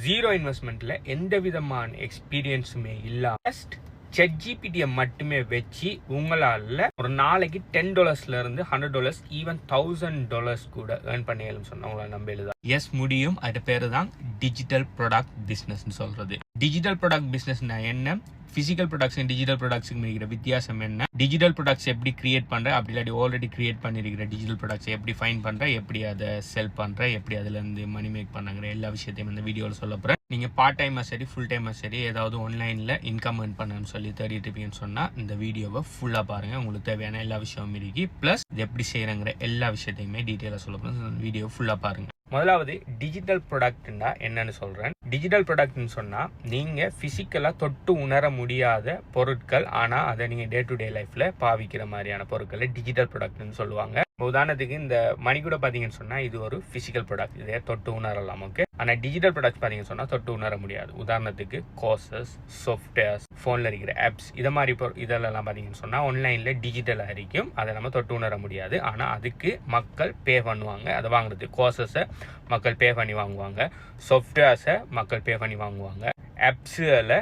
Zero இன்வெஸ்ட்மெண்ட்ல எந்த விதமான எக்ஸ்பீரியன்ஸுமே இல்லாம ஜஸ்ட் ChatGPT மட்டுமே வச்சு உங்களால ஒரு நாளைக்கு $10 இருந்து $100 ஈவன் $1000 கூட ஏர்ன் பண்ணியலும் சொன்னா உங்களால நம்ப எழுதா எஸ் முடியும். அது பேரு தான் டிஜிட்டல் ப்ராடக்ட் பிசினஸ் சொல்றது. டிஜிட்டல் ப்ராடக்ட் பிசினஸ்னா என்ன, பிசிக்கல் ப்ராடக்ட்ஸ் டிஜிட்டல் ப்ராடக்ட்ஸுக்கு இருக்கிற வித்தியாசம் என்ன, டிஜிட்டல் ப்ராடக்ட்ஸ் எப்படி கிரியேட் பண்ற, அப்படி இல்லாட்டி ஆல்ரெடி கிரியேட் பண்ணிருக்கிற டிஜிட்டல் ப்ராடக்ட்ஸ் எப்படி ஃபைன் பண்ற, எப்படி அதை செல் பண்ற, எப்படி அதுல இருந்து மணி மேக் பண்ணாங்கிற எல்லா விஷயத்தையும் இந்த வீடியோவில் சொல்ல போறேன். நீங்க பார்ட் டைமா சரி ஃபுல் டைமா சரி ஏதாவது ஆன்லைன்ல இன்கம் ஏர்ன் பண்ணணும்னு சொல்லி தேடிட்டு இருப்பீங்கன்னு சொன்னா இந்த வீடியோவை ஃபுல்லா பாருங்க. உங்களுக்கு தேவையான எல்லா விஷயமும் இருக்கு. பிளஸ் இது எப்படி செய்யறங்கிற எல்லா விஷயத்தையுமே டீட்டெயிலா சொல்ல போறேன். வீடியோ ஃபுல்லா பாருங்க. முதலாவது டிஜிட்டல் ப்ராடக்ட்னா என்னன்னு சொல்றேன். டிஜிட்டல் ப்ராடக்ட்னு சொன்னா நீங்க பிசிக்கலா தொட்டு உணர முடியாத பொருட்கள், ஆனா அதை நீங்க டே டு டே லைஃப்ல பாவிக்கிற மாதிரியான பொருட்களை டிஜிட்டல் ப்ராடக்ட்னு சொல்லுவாங்க. உதாரணத்துக்கு இந்த மணி கூட பாத்தீங்கன்னு சொன்னா இது ஒரு பிசிக்கல் ப்ராடக்ட், இதை தொட்டு உணரலாம். ஓகே, ஆனா டிஜிட்டல் ப்ராடக்ட் பாத்தீங்கன்னு சொன்னா தொட்டு உணர முடியாது. உதாரணத்துக்கு கோர்சஸ், சாஃப்ட்வேர்ஸ், போன்ல இருக்கிற ஆப்ஸ், இதை மாதிரி இதெல்லாம் பாத்தீங்கன்னு சொன்னா ஆன்லைன்ல டிஜிட்டலா இருக்கும். அதை நம்ம தொட்டு உணர முடியாது. ஆனா அதுக்கு மக்கள் பே பண்ணுவாங்க அதை வாங்குறது. கோர்சஸை மக்கள் பே பண்ணி வாங்குவாங்க, சாஃப்ட்வேர்ஸை மக்கள் பே பண்ணி வாங்குவாங்க, ஆப்ஸுகளை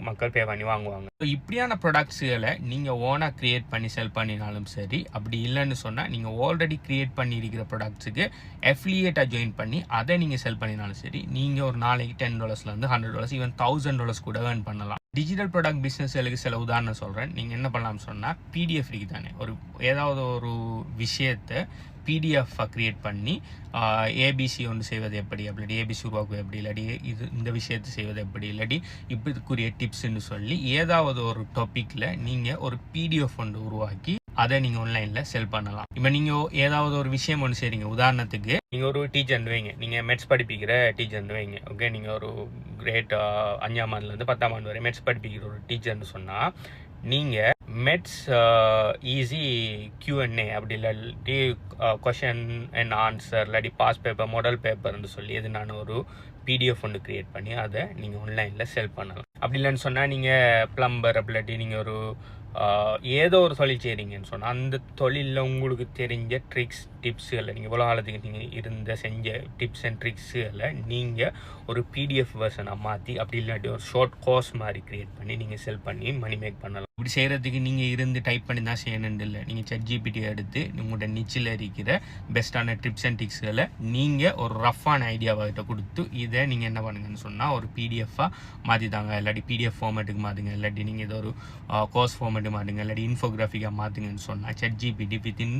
மக்கள் பே பண்ணி வாங்குவாங்க. இப்படியான ப்ராடக்ட்ஸுகளை நீங்க ஓனா கிரியேட் பண்ணி செல் பண்ணினாலும் சரி, அப்படி இல்லைன்னு சொன்னா நீங்க ஆல்ரெடி கிரியேட் பண்ணி இருக்கிற ப்ராடக்ட்ஸுக்கு அஃபிலியேட்டா ஜாயின் பண்ணி அதை நீங்க செல் பண்ணினாலும் சரி, நீங்க ஒரு நாளைக்கு $10 இருந்து $100 ஈவன் $1000 கூட ஏர்ன் பண்ணலாம். டிஜிட்டல் ப்ராடக்ட் பிசினஸ்களுக்கு சில உதாரணம் சொல்றேன். நீங்க என்ன பண்ணலாம் சொன்னா, பிடிஎஃப் இருக்கு தானே, ஏதாவது ஒரு விஷயத்தை பிடிஎஃப் கிரியேட் பண்ணி ஏபிசி ஒன்று செய்வது எப்படி, அப்படி ஏபிசி உருவாக்குவது எப்படி, இல்லாட்டி இந்த விஷயத்தை செய்வது எப்படி, இல்லாட்டி இப்படி இதுக்குரிய டிப்ஸ்ன்னு சொல்லி ஏதாவது ஒரு டாபிக்ல நீங்க ஒரு பிடிஎஃப் ஒன்று உருவாக்கி அதை நீங்க ஆன்லைன்ல செல் பண்ணலாம். இப்ப நீங்க ஏதாவது ஒரு விஷயம் ஒன்று செய்றீங்க. உதாரணத்துக்கு நீங்க ஒரு டீச்சர் வைங்க, நீங்க மெட்ஸ் படிப்பிக்கிற டீச்சர் வைங்க. ஓகே, நீங்க ஒரு கிரேட் 5ஆம் ஆண்டுல இருந்து 10ஆம் ஆண்டு வரை மெட்ஸ் படிப்பிக்கிற ஒரு டீச்சர்னு சொன்னா, நீங்க மெட்ஸ் ஈஸி Q&A அப்படி இல்லாட்டி கொஷன் அண்ட் ஆன்சர் இல்லாட்டி பாஸ் பேப்பர், மாடல் பேப்பர்னு சொல்லி எது நான் ஒரு பிடிஎஃப் ஒன்று கிரியேட் பண்ணி அதை நீங்கள் ஆன்லைனில் செல் பண்ணலாம். அப்படி இல்லைன்னு சொன்னால் நீங்கள் பிளம்பர் அப்படி இல்லாட்டி நீங்கள் ஒரு ஏதோ ஒரு தொழில் செய்கிறீங்கன்னு சொன்னால் அந்த தொழிலில் உங்களுக்கு தெரிஞ்ச ட்ரிக்ஸ் டிப்ஸுகளை நீங்கள் இவ்வளோ காலத்துக்கு நீங்கள் செஞ்ச டிப்ஸ் அண்ட் ட்ரிக்ஸுகளை நீங்கள் ஒரு பிடிஎஃப் வெர்ஷனை மாற்றி அப்படி இல்லாட்டி ஒரு ஷார்ட் கோர்ஸ் மாதிரி கிரியேட் பண்ணி நீங்கள் செல் பண்ணி மணி மேக் பண்ணலாம். இப்படி செய்கிறதுக்கு நீங்கள் இருந்து டைப் பண்ணி தான் செய்யணுன்னு இல்லை. நீங்கள் ChatGPT எடுத்து உங்களோட நிச்சில் இருக்கிற பெஸ்ட்டான டிப்ஸ் அண்ட் ட்ரிக்ஸுகளை நீங்கள் ஒரு ரஃப்பான ஐடியாவாகிட்ட கொடுத்து இதை நீங்கள் என்ன பண்ணுங்கன்னு சொன்னால் ஒரு பிடிஎஃபாக மாற்றித்தாங்க, இல்லாட்டி பிடிஎஃப் ஃபார்மேட்டுக்கு மாற்றுங்க, இல்லாட்டி நீங்கள் ஏதோ ஒரு கோர்ஸ் ஃபார்மேட்டு மாற்றுங்க, இல்லாட்டி இன்ஃபோகிராஃபிக்காக மாற்றுங்கன்னு சொன்னால் ChatGPT வித்தின்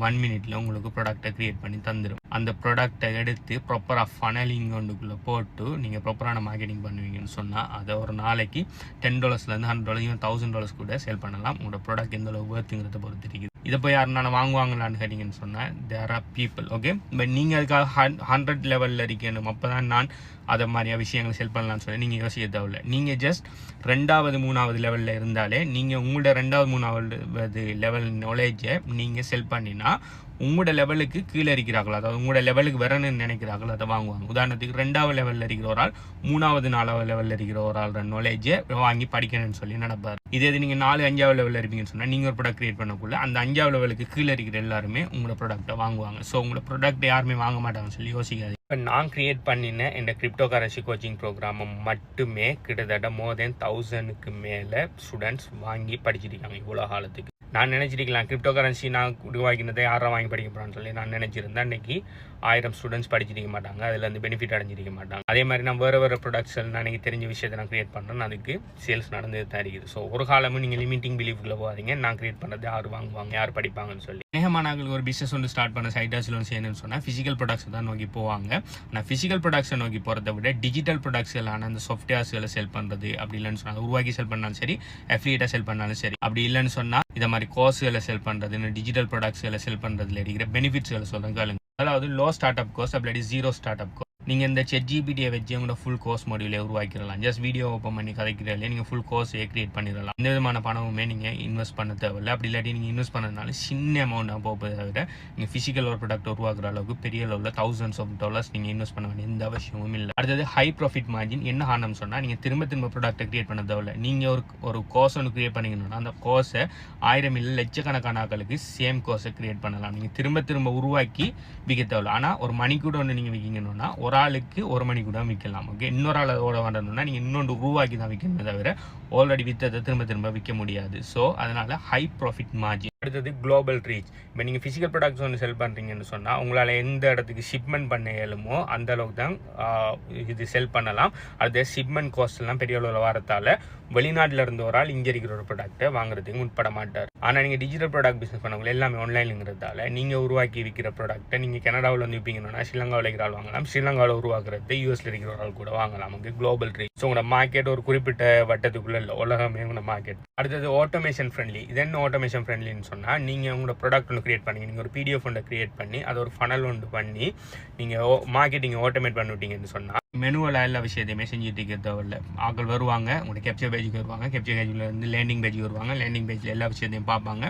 1 மினிட்ல உங்களுக்கு ப்ராடக்டை கிரியேட் பண்ணி தந்துடும். அந்த ப்ராடக்டை எடுத்து ப்ராப்பராக ஃபனலிங் ஒன்றுக்குள்ளே போட்டு நீங்கள் ப்ராப்பரான மார்க்கெட்டிங் பண்ணுவீங்கன்னு சொன்னால் அதை ஒரு நாளைக்கு $10 $100 ஈவன் $1000 கூட சேல் பண்ணலாம். உங்களோட ப்ராடக்ட் எந்த அளவு வேர்த்துங்கிறத பொறுத்து இருக்குது. இதை போய் யாருனாலும் வாங்குவாங்களான்னு கேட்டீங்கன்னு சொன்னால் there are people. Okay, but நீங்கள் அதுக்காக 100 லெவலில் இருக்கணும் அப்போ தான் நான் அதை மாதிரியா விஷயங்களை செல் பண்ணலான்னு சொல்லி நீங்கள் யோசிக்க தேவையில்லை. நீங்கள் ஜஸ்ட் 2வது 3வது லெவலில் இருந்தாலே நீங்கள் உங்களோட 2வது 3வது லெவல் நாலேஜை நீங்கள் செல் பண்ணினா உங்களோட லெவலுக்கு கீழே இருக்கிறார்கள், அதாவது உங்களோட லெவலுக்கு வரணும்னு நினைக்கிறார்கள், அதை வாங்குவாங்க. உதாரணத்துக்கு 2வது லெவலில் இருக்கிற ஒரு ஆள் 3வது 4வது லெவலில் இருக்கிற ஒரு ஆள் நாலேஜை வாங்கி படிக்கணும்னு சொல்லி நடப்பார். இதே நீங்கள் 4 5வது லெவலில் இருப்பீங்கன்னு சொன்னால் நீங்கள் ஒரு ப்ராடக்ட் கிரியேட் பண்ணக்குள்ள அந்த 5வது லெவலுக்கு கீழே இருக்கிற எல்லாருமே உங்களோட ப்ராடக்ட்டை வாங்குவாங்க. ஸோ உங்களோட ப்ராடக்ட் யாருமே வாங்க மாட்டாங்கன்னு சொல்லி யோசிக்காது. இப்போ நான் கிரியேட் பண்ணின இந்த கிரிப்டோ கரன்சி கோச்சிங் ப்ரோக்ராமை மட்டுமே கிட்டத்தட்ட more than 1000க்கு மேலே ஸ்டூடெண்ட்ஸ் வாங்கி படிச்சிருக்காங்க இவ்வளோ காலத்துக்கு. நான் நினைச்சிருக்கலாம் கிரிப்டோ கரன்சி நான் உருவாக்கினதை யாரும் வாங்கி படிக்க போறான்னு சொல்லி நான் நினைச்சிருந்தேன். இன்னைக்கு 1000 ஸ்டூடெண்ட்ஸ் படிச்சிருக்க மாட்டாங்க, அதுல இருந்து பெனிஃபிட் அடைஞ்சிருக்க மாட்டாங்க. அதே மாதிரி நான் வேற ப்ராடக்ட்ஸ் நான் எனக்கு தெரிஞ்ச விஷயத்தை நான் கிரியேட் பண்றேன், அதுக்கு சேல்ஸ் நடந்து தான் இருக்குது. ஸோ ஒரு காலமும் நீங்க லிமிட்டிங் பிலீஃப்ல போகாதீங்க, நான் கிரியேட் பண்ணது யார் வாங்குவாங்க யார் படிப்பாங்கன்னு சொல்லி. நேகமானாங்களுக்கு ஒரு பிசினஸ் ஒன்று ஸ்டார்ட் பண்ண சைட் ஹாஸ்ல் ஒன்று செய்யணும்னு சொன்னால் ஃபிசிக்கல் ப்ராடக்ட்ஸ் தான் நோக்கி போவாங்க. ஆனால் ஃபிசிக்கல் ப்ராடக்ட்ஸை நோக்கி போகிறத விட டிஜிட்டல் ப்ராடக்ட்ஸ்களான அந்த சாஃப்ட்வேர்ஸ்களை செல் பண்ணுறது அப்படி இல்லைன்னு சொன்னால் உருவாக்கி செல் பண்ணாலும் சரி, அஃபிலியேட்டாக செல் பண்ணாலும் சரி, அப்படி இல்லைன்னு சொன்னால் இதை மாதிரி கோர்ஸ்களை செல் பண்ணுறது, டிஜிட்டல் ப்ராடக்ட்ஸ்களை செல் பண்ணுறதுல இருக்கிற பெனிஃபிட்ஸ்களை சொல்கிறேன். அதாவது லோ ஸ்டார்ட் அப் கோர்ஸ் அப்படி ஜீரோ ஸ்டார்ட் அப் கோர்ஸ். நீங்கள் இந்த ChatGPT வச்சு உங்களோட ஃபுல் கோர்ஸ் மாடியூலே உருவாக்கிடலாம். ஜஸ்ட் வீடியோ ஓப்பன் பண்ணி கதைக்கிறதுலே நீங்கள் ஃபுல் கோர்ஸே கிரியேட் பண்ணிடலாம். எந்த விதமான பணமுமே நீங்கள் இன்வெஸ்ட் பண்ண தேவையில்லை. அப்படி இல்லாட்டி நீங்கள் இன்வெஸ்ட் பண்ணதுனால சின்ன அமௌண்ட்டாக போக தவிர நீங்கள் ஃபிசிக்கல் ஒரு ப்ராடக்ட் உருவாக்குற அளவுக்கு பெரிய அளவில் $1000s of dollars நீங்கள் இன்வெஸ்ட் பண்ண வேண்டிய எந்த அவசியமும் இல்லை. அடுத்தது ஹை ப்ராஃபிட் மார்ஜின். என்ன காரணம் சொன்னால் நீங்கள் திரும்ப ப்ராடக்ட்டை கிரியேட் பண்ண தேவையில்லை. நீங்கள் ஒரு கோர்ஸ் ஒன்று கிரியேட் பண்ணிக்கணும்னா அந்த கோர்ஸை 1000 இல்லை லட்சக்கணக்கான ஆட்களுக்கு சேம் கோர்ஸை கிரியேட் பண்ணலாம். நீங்கள் திரும்ப உருவாக்கி விற்க தேவையில்லை. ஆனால் ஒரு மணி கூட ஒன்று நீங்கள் விற்கணும்னா ஒரு ஆளுக்கு 1 மணி கூட விற்கலாம். ஓகே, இன்னொரு ஆளோட வரணும்னா நீங்கள் இன்னொன்று உருவாக்கி தான் விற்கணுமே தவிர ஆல்ரெடி விற்றதை திரும்ப விற்க முடியாது. ஸோ அதனால் ஹை ப்ராஃபிட் மார்ஜின். அடுத்தது குளோபல் ரீச். இப்போ நீங்கள் ஃபிசிக்கல் ப்ராடக்ட்ஸ் ஒன்று செல் பண்ணுறீங்கன்னு சொன்னால் உங்களால் எந்த இடத்துக்கு ஷிப்மெண்ட் பண்ண இயலுமோ அந்த அளவுக்கு தான் இது செல் பண்ணலாம். அடுத்த ஷிப்மெண்ட் காஸ்ட்லாம் பெரிய அளவில் வரத்தால் வெளிநாட்டில் இருந்து ஒரு ஆள் இங்கே இருக்கிற ஒரு ப்ராடக்ட்டை வாங்குறதுக்கு முற்பட மாட்டார். ஆனால் நீங்கள் டிஜிட்டல் ப்ராடக்ட் பிஸ்னஸ் பண்ணவங்க எல்லாமே ஆன்லைனுங்கிறதால நீங்கள் உருவாக்கி விற்கிற ப்ராடக்ட்டை நீங்கள் கனடாவில் வந்து விற்பீங்கன்னா ஸ்ரீலங்காவில் இருக்கிற ஆள் வாங்கலாம், ஸ்ரீலங்காவில் உருவாக்குறது யூஎஸில் இருக்கிற ஒரு ஆள் கூட வாங்கலாம். Okay, global reach. ஸோ உங்களோட மார்க்கெட் ஒரு குறிப்பிட்ட வட்டத்துக்குள்ளே இல்லை, உலகமே உங்களோட மார்க்கெட். அடுத்தது ஆட்டோமேஷன் ஃப்ரெண்ட்லி. இது என்ன ஆட்டோமேஷன் ஃப்ரெண்ட்லின்னு சொன்னால் நீங்கள் உங்களோட ப்ராடக்ட் ஒன்று கிரியேட் பண்ணி நீங்கள் ஒரு PDF ஒன்று கிரியேட் பண்ணி அதை ஒரு ஃபனல் ஒன்று பண்ணி நீங்கள் மார்க்கெட்டிங் ஆட்டோமேட் பண்ணிவிட்டீங்கன்னு சொன்னால் மெனுவலாக எல்லா விஷயத்தையுமே செஞ்சுட்டு இருக்க தேவையில்ல. ஆக்கள் வருவாங்க, உங்களோட கேப்சர் பேஜுக்கு வருவாங்க, கேப்சர் பேஜில் இருந்து லேண்டிங் பேஜுக்கு வருவாங்க, லேண்டிங் பேஜில் எல்லா விஷயத்தையும் பார்ப்பாங்க,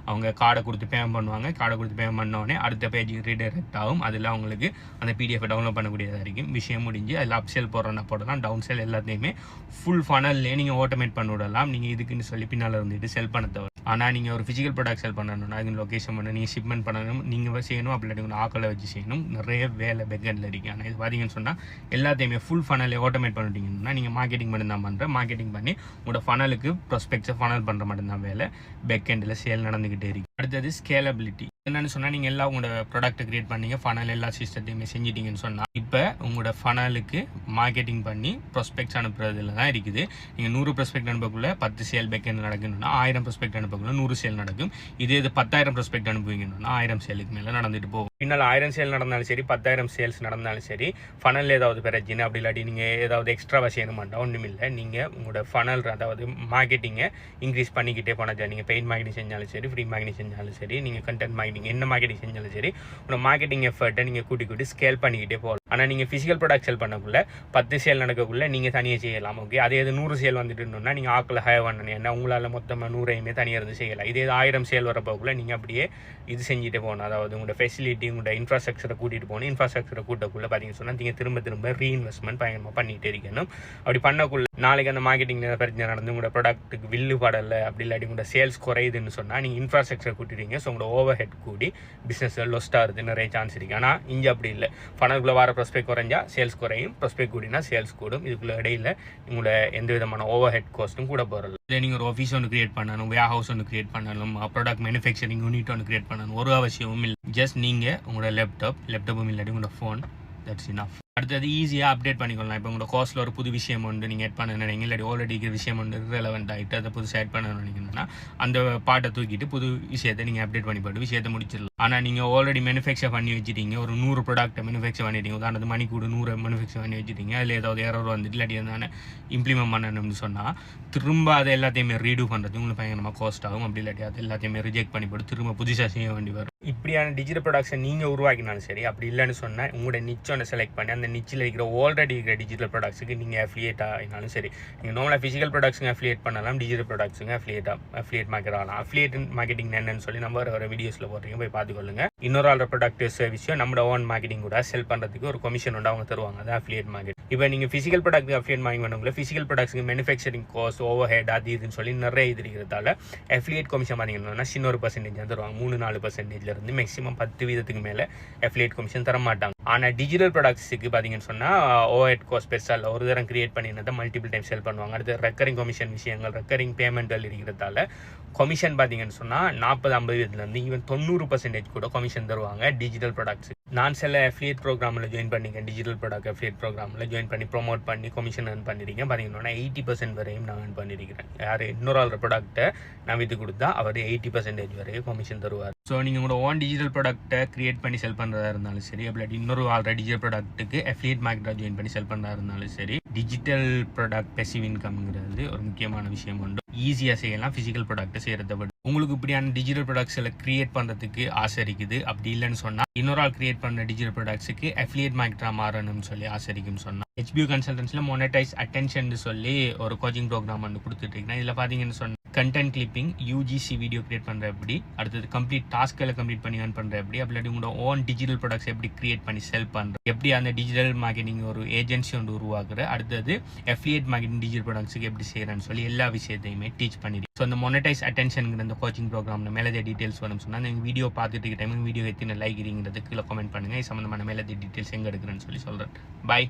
அவங்க கார்டை கொடுத்து பேமெண்ட் பண்ணுவாங்க, கார்டை கொடுத்து பேமெண்ட் பண்ணோடனே அடுத்த பேஜுக்கு ரீடைரக்ட் ஆகும். அதில் அவங்களுக்கு அந்த PDF டவுன்லோட் பண்ணக்கூடியதாக இருக்கும். விஷயம் முடிஞ்சு அதில் அப்செல் போடலாம், டவுன் செல் எல்லாத்தையுமே ஃபுல் ஃபனல்லே நீங்கள் ஆட்டோமேட் பண்ணி விடலாம். நீங்கள் இதுக்குன்னு சொல்லி பின்னால் இருந்துட்டு செல் பண்ண தேவை. ஆனால் நீங்கள் ஒரு ஃபிசிக்கல் ப்ராடக்ட் செல் பண்ணணும்னா அதுக்கு லொக்கேஷன் பண்ணணும், நீங்கள் ஷிப்மெண்ட் பண்ணணும், நீங்கள் செய்யணும், அப்படி ஆக்களை வச்சு செய்யணும், நிறைய வேலை பேக்கெண்டில் இருக்குது. ஆனால் இது பார்த்தீங்கன்னு சொன்னால் எல்லாத்தையுமே ஃபுல் ஃபனல் ஆட்டோமேட் பண்ணிட்டீங்கன்னா நீங்கள் மார்க்கெட்டிங் மட்டும் தான் பண்ணுற, மார்க்கெட்டிங் பண்ணி உங்களோட ஃபனலுக்கு ப்ராஸ்பெக்ட்ஸை ஃபனல் பண்ணுற மட்டும்தான் வேலை, பேக்கெண்டில் சேல் நடந்துக்கிட்டே இருக்கு. அடுத்தது ஸ்கேலபிலிட்டி. என்னென்னு சொன்னால் நீங்கள் எல்லாம் உங்களோட ப்ராடக்ட்டை கிரியேட் பண்ணீங்க, ஃபனல் எல்லா சிஸ்டத்தையுமே செஞ்சிட்டிங்கன்னு சொன்னால் இப்போ உங்களோட ஃபனலுக்கு மார்க்கெட்டிங் பண்ணி ப்ராஸ்பெக்ட்ஸ் அனுப்புறதுல தான் இருக்குது. நீங்கள் 100 ப்ராஸ்பெக்ட் அனுப்பக்குள்ள 10 சேல் பேக்கெண்ட் நடக்கணும்னா 1000 ப்ராஸ்பெக்ட் அனுப்பக்குள்ள 100 சேல் நடக்கும். இதே இது 10,000 ப்ராஸ்பெக்ட் அனுப்புவீங்கன்னா 1000 சேலுக்கு மேலே நடந்துட்டு போகும். பின்னால் 1000 சேல் நடந்தாலும் சரி, 10,000 சேல்ஸ் நடந்தாலும் சரி, ஃபனல் ஏதாவது பிரச்சனை அப்படி இல்லாட்டி நீங்கள் ஏதாவது எக்ஸ்ட்ராவாக செய்யணும் மாட்டோம், ஒன்றும் இல்லை. நீங்கள் உங்களோட ஃபனல் அதாவது மார்க்கெட்டிங்கை இன்க்ரீஸ் பண்ணிக்கிட்டே போனால் நீங்கள் பெய்ட் மார்க்கெட்டிங் செஞ்சாலும் சரி, ஃப்ரீ மார்க்கெட்டிங் செஞ்சாலும் சரி, நீங்கள் கண்டென்ட் மார்க்கெட்டிங் என்ன மார்க்கெட்டிங் செஞ்சாலும் சரி, உங்களோட மார்க்கெட்டிங் எஃபர்ட்டை நீங்கள் கூட்டி ஸ்கேல் பண்ணிக்கிட்டே போகலாம். ஆனால் நீங்கள் ஃபிசிக்கல் ப்ராடக்ட் செல் பண்ணக்குள்ள 10 சேல் நடக்கக்குள்ள நீங்கள் தனியாக செய்யலாம். ஓகே, அதே இது 100 சேல் வந்துட்டுன்னா நீங்கள் ஆக்களை ஹையர் பண்ணணும், ஏன்னா உங்களால் மொத்தமாக 100ஐயுமே தனியாக இருந்து செய்யலாம். இதே 1000 சேல் வரப்போக்குள்ள நீங்கள் அப்படியே இது செஞ்சுட்டே போகணும். அதாவது உங்களோட ஃபெசிலிட்டி, உங்களோட இன்ஃப்ராஸ்ட்ரக்சரை கூட்டிகிட்டு போகணும். இன்ஃப்ராஸ்ட்ரக்சரை கூட்டக்குள்ள பார்த்தீங்கன்னு சொன்னால் நீங்கள் திரும்ப ரீஇன்வெஸ்ட்மெண்ட் பயங்கரமாக பண்ணிகிட்டே இருக்கணும். அப்படி பண்ணக்குள்ள நாளைக்கு அந்த மார்க்கெட்டிங் பிரச்சனை நடந்து உங்களோட ப்ராடக்ட்டுக்கு வில்லு படலை, அப்படி இல்லாட்டி உங்களோட சேல்ஸ் குறையுதுன்னு சொன்னால் நீங்கள் இன்ஃப்ராஸ்ட்ரக்சர் கூட்டிட்டீங்க. ஸோ உங்களோட ஓவர் ஹெட் கூடி பிஸ்னஸ் லொஸ்ட் ஆகுது நிறைய சான்ஸ் இருக்குது. ஆனால் இங்கே அப்படி இல்லை. ஃபனலுக்குள்ளே வர ப்ராஸ்பெக்ட் குறைஞ்சா சேல்ஸ் குறையும், ப்ராஸ்பெக்ட் கூடினா சேல்ஸ் கூடும். இதுக்குள்ள இடையில உங்களோட எந்த விதமான ஓவர் ஹெட் காஸ்ட்டும் கூட போகிறது. இதே நீங்கள் ஒரு ஆஃபீஸ் ஒன்று கிரியேட் பண்ணணும், வேர் ஹவுஸ் ஒன்று கிரியேட் பண்ணணும், ப்ராடக்ட் மேனுஃபேக்சரிங் யூனிட் ஒன்று கிரியேட் பண்ணணும், ஒரு அவசியமும் இல்லை. ஜஸ்ட் நீங்கள் உங்களோட லேப்டாப்பும் இல்லாட்டி உங்களோட ஃபோன், தட்ஸ் இனஃப். அடுத்தது ஈஸியாக அப்டேட் பண்ணிக்கலாம். இப்போ உங்களோட கோர்ஸில் ஒரு புது விஷயம் ஒன்று நீங்கள் ஆட் பண்ண நினைங்க, இல்லாட்டி ஆல்ரெடி இருக்கிற விஷயம் ஒன்று ரிலவெண்ட் ஆகிட்டு அதை புதுசாக ஆட் பண்ண நினைக்கிறீங்கன்னா அந்த பாட்டை தூக்கிட்டு புது விஷயத்தை நீங்கள் அப்டேட் பண்ணி போட்டு விஷயத்தை முடிச்சிடலாம். ஆனால் நீங்கள் ஆல்ரெடி மேனுஃபேக்சர் பண்ணி வச்சுட்டீங்க, ஒரு 100 ப்ராடக்ட்டை மேனுஃபேக்சர் பண்ணிட்டீங்க, உதாரணத்து மணிக்கூட 100 மேனுஃபேக்சர் பண்ணி வச்சுட்டீங்க, அதில் ஏதாவது எரர் வந்துட்டு இல்லாட்டி எதனால இம்ப்ளிமெண்ட் பண்ணணும்னு சொன்னால் திரும்ப அதை எல்லாத்தையுமே ரீடூ பண்ணுறது உங்களுக்கு பயங்கரமாக காஸ்ட் ஆகும். அப்படி இல்லாட்டி அது எல்லாத்தையுமே ரிஜெக்ட் பண்ணி போட்டு திரும்ப புதுசாக செய்ய வேண்டி வரும். இப்படியான டிஜிட்டல் ப்ராடக்ட்ஸை நீங்கள் உருவாக்கினாலும் சரி, அப்படி இல்லைன்னு சொன்னால் உங்களோட நிச்சொன்று செலக்ட் பண்ணி அந்த நிச்சில் இருக்கிற ஆல்ரெடி இருக்கிற டிஜிட்டல் ப்ராடக்ட்ஸுக்கு நீங்கள் அஃபிலியேட் ஆகினாலும் சரி, நீங்கள் நார்மலாக ஃபிசிக்கல் ப்ராடக்ட்ஸுங்க அஃபிலியேட் பண்ணலாம், டிஜிட்டல் ப்ராடக்ட்ஸுங்க அஃபிலியேட் மார்க்கெட் ஆகலாம். அஃபிலியேட் மார்க்கெட்டிங் என்னன்னு சொல்லி நம்ம வர வீடியோஸில் போடுறீங்க, போய் பார்த்துக்கொள்ளுங்க. இன்னொரு ஆள் ப்ராடக்ட் சர்வீஸையும் நம்மளோட ஓன் மார்க்கெட்டிங் கூட செல் பண்ணுறதுக்கு ஒரு கமிஷன் உண்டு அவங்க தருவாங்க, அது அஃபிலியேட் மார்க்கெட். இப்போ நீங்கள் ஃபிசிக்கல் ப்ராடக்ட் அஃபிலியேட் மார்க்கெட் பண்ணுங்களா, ஃபிசிக்கல் ப்ராடக்ட்ஸுக்கு மேனுஃபேக்சரிங் காஸ்ட், ஓவர் ஹெட், அது இதுன்னு சொல்லி நிறைய இது இருக்கிறதால அஃபிலியேட் கமிஷன் பார்த்தீங்கன்னா சின்ன ஒரு பர்சன்டேஜ் தான் தருவாங்க. 3-4% மேக்ஸிமம் 10% மேலே அஃபிலியேட் கமிஷன் தர மாட்டாங்க. ஆனால் டிஜிட்டல் ப்ராடக்ட்ஸுக்கு பார்த்தீங்கன்னு சொன்னால் ஓவர் ஹெட் காஸ்ட் பெருசாக இல்லை, ஒரு தரம் கிரியேட் பண்ணினதை மல்டிபிள் டைம் செல் பண்ணுவாங்க. அடுத்து ரெக்கரிங் கமிஷன் விஷயங்கள், ரெக்கரிங் பேமெண்ட்கள் இருக்கிறதால கமிஷன் பார்த்தீங்கன்னு சொன்னால் 40-50% ஈவன் 90% கூட கமிஷன் தருவாங்க டிஜிட்டல் ப்ராடக்ட்ஸ். நான் சில அஃபிலியேட் ப்ரோக்ராமில் ஜாயின் பண்ணியிருக்கேன், டிஜிட்டல் ப்ராடக்ட் அஃபிலியேட் ப்ரோக்ராமில் ஜாயின் பண்ணி ப்ரொமோட் பண்ணி கமிஷன் ஏர்ன் பண்ணியிருக்கேன். பார்த்தீங்கன்னா 80% வரையும் நான் ஏர்ன் பண்ணியிருக்கிறேன். யார் இன்னொரு ஆள் ப்ராடக்ட்டை நான் விற்று கொடுத்தா அவர் 80% வரையும் கமிஷன் தருவார். ஸோ நீங்கள் உங்களோட ஓன் டிஜிட்டல் ப்ராடக்ட்டை கிரியேட் பண்ணி செல் பண்ணுறதா இருந்தாலும் சரி, அப்படி இன்னொரு ஆல்ரெடி டிஜிட்டல் ப்ராடக்ட்டுக்கு அஃபிலியேட் மார்க்கெட்டாக ஜாயின் பண்ணி செல் பண்ணுறதா இருந்தாலும் சரி, டிஜிட்டல் ப்ராடக்ட் பெசிவ் இன்கம்ங்கிறது ஒரு முக்கியமான விஷயம் உண்டு. ஈஸியாக செய்யலாம் ஃபிசிக்கல் ப்ராடக்ட்டை செய்கிறத விட. உங்களுக்கு இப்படியான டிஜிட்டல் ப்ராடக்ட்ஸில் கிரியேட் பண்ணுறதுக்கு ஆசை இருக்குது, அப்படி இல்லைன்னு சொன்னால் இன்னொரு ஆள் கிரியேட் பண்ணுற டிஜிட்டல் ப்ராடக்ட்ஸுக்கு அஃபிலியேட் மார்க்கெட்டாக மாறணும்னு சொல்லி ஆசை இருக்குன்னு சொன்னால் HBU கன்சல்டன்ஸில் மோனடைஸ் அட்டென்ஷன் சொல்லி ஒரு கோச்சிங் ப்ரோக்ராம் வந்து கொடுத்துட்டு இருக்கேன். இதில் பார்த்தீங்கன்னு சொன்னால் content clipping, UGC video create பண்ணுற எப்படி, அடுத்தது கம்ப்ளீட் டாஸ்க்களை கம்ப்ளீட் பண்ணி ஏர்ன் பண்ணுற எப்படி, அப்படி உங்களோட ஓன் டிஜிட்டல் ப்ராடக்ட்ஸ் எப்படி கிரியேட் பண்ணி செல் பண்ணுற எப்படி, அந்த டிஜிட்டல் மார்க்கெட்டிங் ஒரு ஏஜென்சி ஒன்று உருவாக்குற, அடுத்தது அஃபிலியேட் மார்க்கெட்டிங் டிஜிட்டல் ப்ராடக்ட்ஸுக்கு எப்படி செய்கிறேன்னு சொல்லி எல்லா விஷயத்தையுமே டீச் பண்ணிடுறேன். ஸோ அந்த மொனடைஸ் அட்டென்ஷனுங்கிற அந்த கோச்சிங் ப்ரோக்ராமில் மேலே டீட்டெயில்ஸ் வேணும்னு சொன்னால் நீங்கள் வீடியோ பார்த்துட்டு இருக்க டைம் வீடியோ எத்தனை லைக் இருங்கிறது கீழே கமெண்ட் பண்ணுங்கள். இது சம்மந்தமான மேலே டீட்டெயில்ஸ் எங்கே எடுக்கிறேன்னு சொல்லி சொல்கிறேன். பாய்.